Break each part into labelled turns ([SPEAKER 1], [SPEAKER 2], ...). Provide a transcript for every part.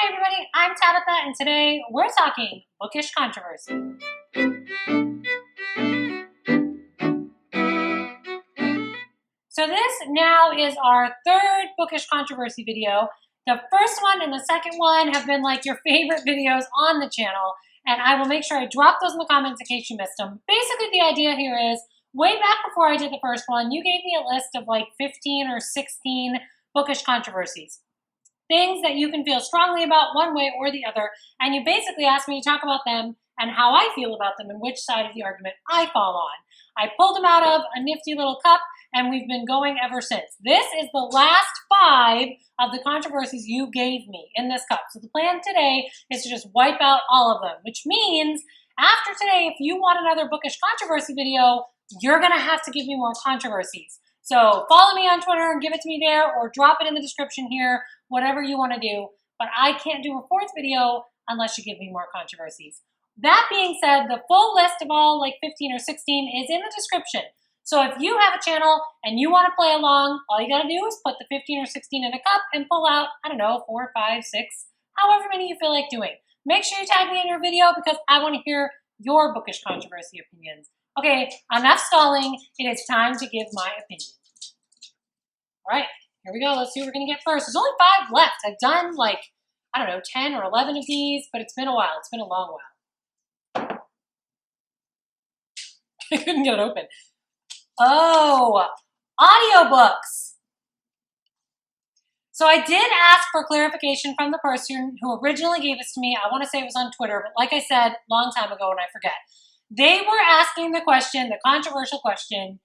[SPEAKER 1] Hi everybody, I'm Tabitha and today we're talking Bookish Controversy. So this now is our third Bookish Controversy video. The first one and the second one have been like your favorite videos on the channel, and I will make sure I drop those in the comments in case you missed them. Basically the idea here is, way back before I did the first one, you gave me a list of like 15 or 16 Bookish Controversies. Things that you can feel strongly about one way or the other, and you basically asked me to talk about them and how I feel about them and which side of the argument I fall on. I pulled them out of a nifty little cup, and we've been going ever since. This is the last 5 of the controversies you gave me in this cup. So the plan today is to just wipe out all of them, which means after today, if you want another Bookish Controversy video, you're gonna have to give me more controversies. So follow me on Twitter and give it to me there, or drop it in the description here, whatever you want to do. But I can't do a 4th video unless you give me more controversies. That being said, the full list of all like 15 or 16 is in the description. So if you have a channel and you want to play along, all you got to do is put the 15 or 16 in a cup and pull out, I don't know, 4, 5, 6, however many you feel like doing. Make sure you tag me in your video because I want to hear your Bookish Controversy opinions. Okay, enough stalling. It is time to give my opinion. All right, here we go. Let's see what we're going to get first. There's only 5 left. I've done like, I don't know, 10 or 11 of these, but it's been a while. It's been a long while. I couldn't get it open. Oh, audiobooks. So I did ask for clarification from the person who originally gave this to me. I want to say it was on Twitter, but like I said, long time ago and I forget. They were asking the question, the controversial question,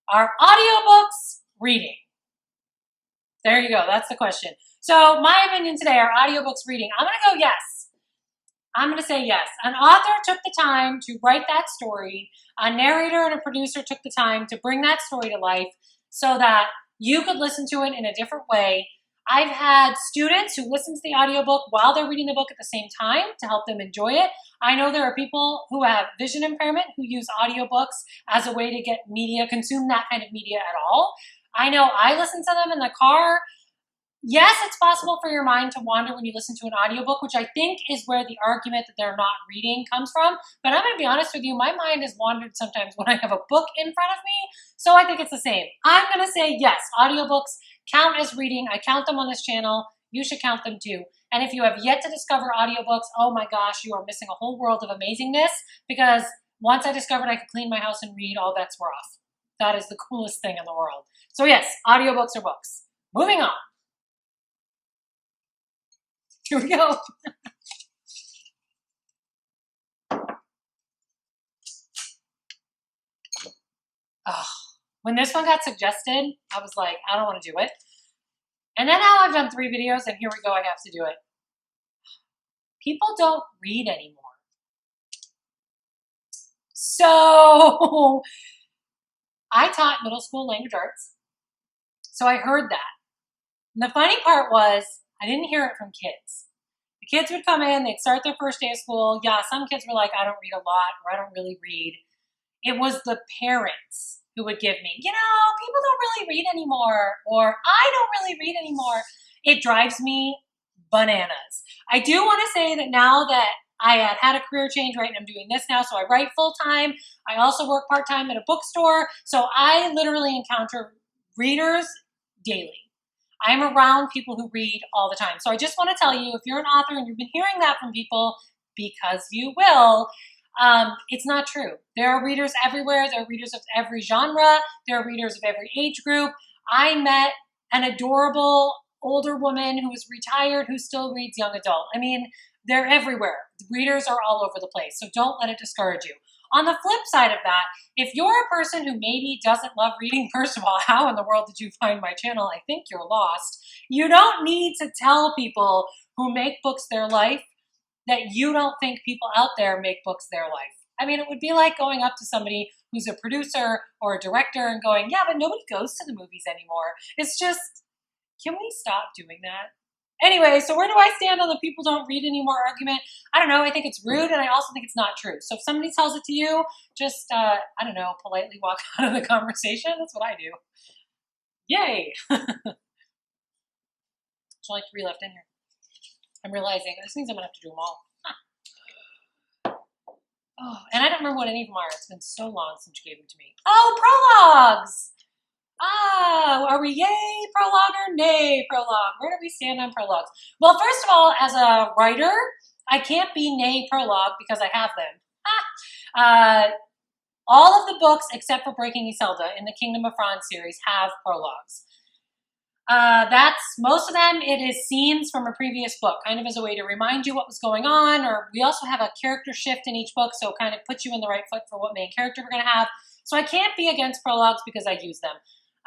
[SPEAKER 1] are audiobooks reading? There you go. That's the question. So my opinion today, are audiobooks reading? I'm going to go yes. I'm going to say yes. An author took the time to write that story. A narrator and a producer took the time to bring that story to life so that you could listen to it in a different way. I've had students who listen to the audiobook while they're reading the book at the same time to help them enjoy it. I know there are people who have vision impairment who use audiobooks as a way to get media, consume that kind of media at all. I know I listen to them in the car. Yes, it's possible for your mind to wander when you listen to an audiobook, which I think is where the argument that they're not reading comes from. But I'm going to be honest with you, my mind has wandered sometimes when I have a book in front of me, so I think it's the same. I'm going to say yes, audiobooks count as reading. I count them on this channel. You should count them too. And if you have yet to discover audiobooks, oh my gosh, you are missing a whole world of amazingness, because once I discovered I could clean my house and read, all bets were off. That is the coolest thing in the world. So yes, audiobooks are books. Moving on. Here we go. Oh, when this one got suggested, I was like, I don't want to do it. And then now I've done 3 videos, and here we go, I have to do it. People don't read anymore. So I taught middle school language arts, so I heard that. And the funny part was, I didn't hear it from kids. The kids would come in, they'd start their first day of school. Yeah, some kids were like, I don't read a lot, or I don't really read. It was the parents who would give me, you know, people don't really read anymore, or I don't really read anymore. It drives me bananas. I do want to say that now that I had a career change, right, and I'm doing this now, so I write full-time. I also work part-time at a bookstore, so I literally encounter readers daily. I'm around people who read all the time. So I just want to tell you, if you're an author and you've been hearing that from people, because you will, it's not true. There are readers everywhere. There are readers of every genre. There are readers of every age group. I met an adorable older woman who was retired who still reads young adult. I mean, they're everywhere. Readers are all over the place. So don't let it discourage you. On the flip side of that, if you're a person who maybe doesn't love reading, first of all, how in the world did you find my channel? I think you're lost. You don't need to tell people who make books their life that you don't think people out there make books their life. I mean, it would be like going up to somebody who's a producer or a director and going, yeah, but nobody goes to the movies anymore. It's just, can we stop doing that? Anyway, so where do I stand on the people don't read anymore argument? I don't know. I think it's rude, and I also think it's not true. So if somebody tells it to you, just, I don't know, politely walk out of the conversation. That's what I do. Yay. There's only 3 left in here. I'm realizing this means I'm gonna have to do them all. Oh, and I don't remember what any of them are. It's been so long since you gave them to me. Oh, prologues! Oh, are we yay prologue or nay prologue? Where do we stand on prologues? Well, first of all, as a writer, I can't be nay prologue because I have them. All of the books except for Breaking Iselda in the Kingdom of Franz series have prologues. That's most of them. It is scenes from a previous book, kind of as a way to remind you what was going on, or we also have a character shift in each book, so it kind of puts you in the right foot for what main character we're going to have. So I can't be against prologues because I use them.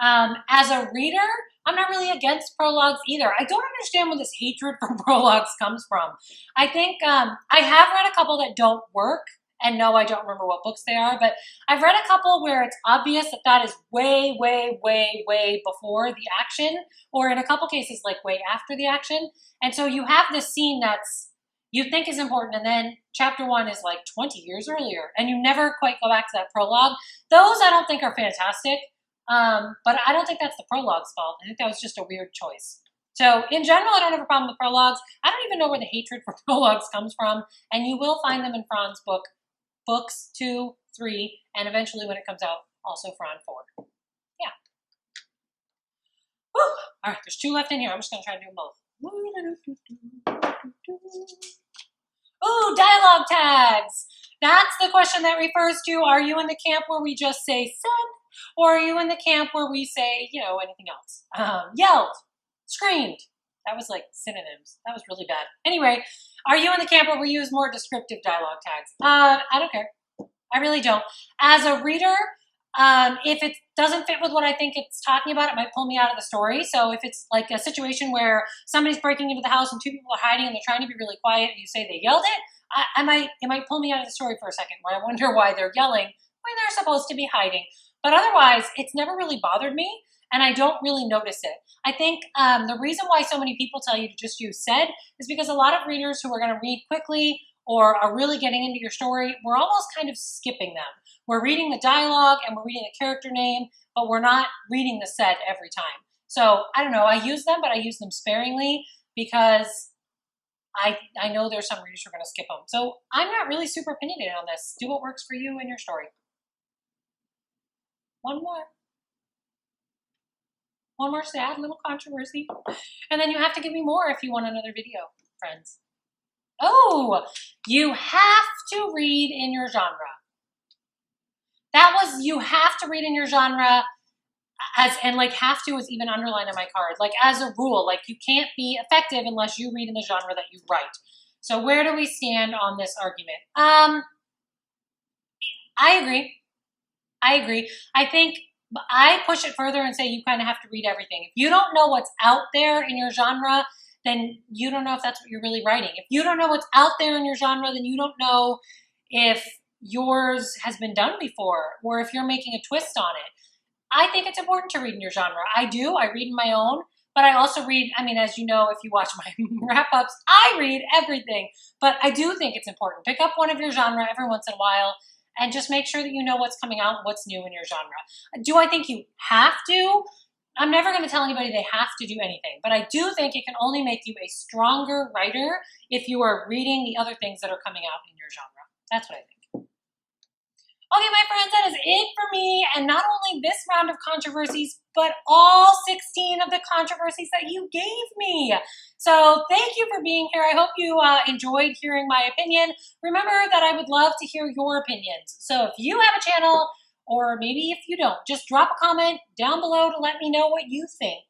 [SPEAKER 1] As a reader, I'm not really against prologues either. I don't understand where this hatred for prologues comes from. I think I have read a couple that don't work. And no, I don't remember what books they are, but I've read a couple where it's obvious that that is way, way, way, way before the action, or in a couple cases, like way after the action. And so you have this scene that's, you think is important, and then chapter 1 is like 20 years earlier, and you never quite go back to that prologue. Those I don't think are fantastic, but I don't think that's the prologue's fault. I think that was just a weird choice. So in general, I don't have a problem with prologues. I don't even know where the hatred for prologues comes from, and you will find them in Fran's book. Books 2, 3, and eventually when it comes out, also Fran 4. Yeah. Whew. All right, there's 2 left in here. I'm just going to try to do them both. Ooh, dialogue tags. That's the question that refers to, are you in the camp where we just say said, or are you in the camp where we say, you know, anything else? Yelled, screamed. That was like synonyms. That was really bad. Anyway, are you in the camp where we use more descriptive dialogue tags? I don't care. I really don't. As a reader, if it doesn't fit with what I think it's talking about, it might pull me out of the story. So if it's like a situation where somebody's breaking into the house and 2 people are hiding and they're trying to be really quiet and you say they yelled it, it might pull me out of the story for a second where I wonder why they're yelling when they're supposed to be hiding. But otherwise, it's never really bothered me. And I don't really notice it. I think the reason why so many people tell you to just use said is because a lot of readers who are going to read quickly or are really getting into your story, we're almost kind of skipping them. We're reading the dialogue and we're reading the character name, but we're not reading the said every time. So I don't know, I use them, but I use them sparingly because I know there's some readers who are going to skip them. So I'm not really super opinionated on this. Do what works for you and your story. One more sad little controversy. And then you have to give me more if you want another video, friends. Oh, you have to read in your genre. That was, you have to read in your genre and like have to is even underlined on my card. Like as a rule, like you can't be effective unless you read in the genre that you write. So where do we stand on this argument? I agree. I think I push it further and say you kind of have to read everything. If you don't know what's out there in your genre, then you don't know if that's what you're really writing. If you don't know what's out there in your genre, then you don't know if yours has been done before or if you're making a twist on it. I think it's important to read in your genre. I do. I read in my own, but I also read, I mean, as you know, if you watch my wrap-ups, I read everything. But I do think it's important. Pick up one of your genre every once in a while and just make sure that you know what's coming out and what's new in your genre. Do I think you have to? I'm never going to tell anybody they have to do anything, but I do think it can only make you a stronger writer if you are reading the other things that are coming out in your genre. That's what I think. Okay, my friends, that is it for me, and not only this round of controversies, but all 16 of the controversies that you gave me. So thank you for being here. I hope you enjoyed hearing my opinion. Remember that I would love to hear your opinions. So if you have a channel, or maybe if you don't, just drop a comment down below to let me know what you think.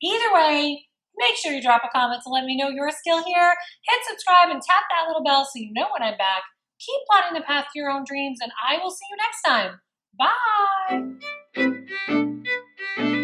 [SPEAKER 1] Either way, make sure you drop a comment to let me know you're still here. Hit subscribe and tap that little bell so you know when I'm back. Keep plotting the path to your own dreams, and I will see you next time. Bye!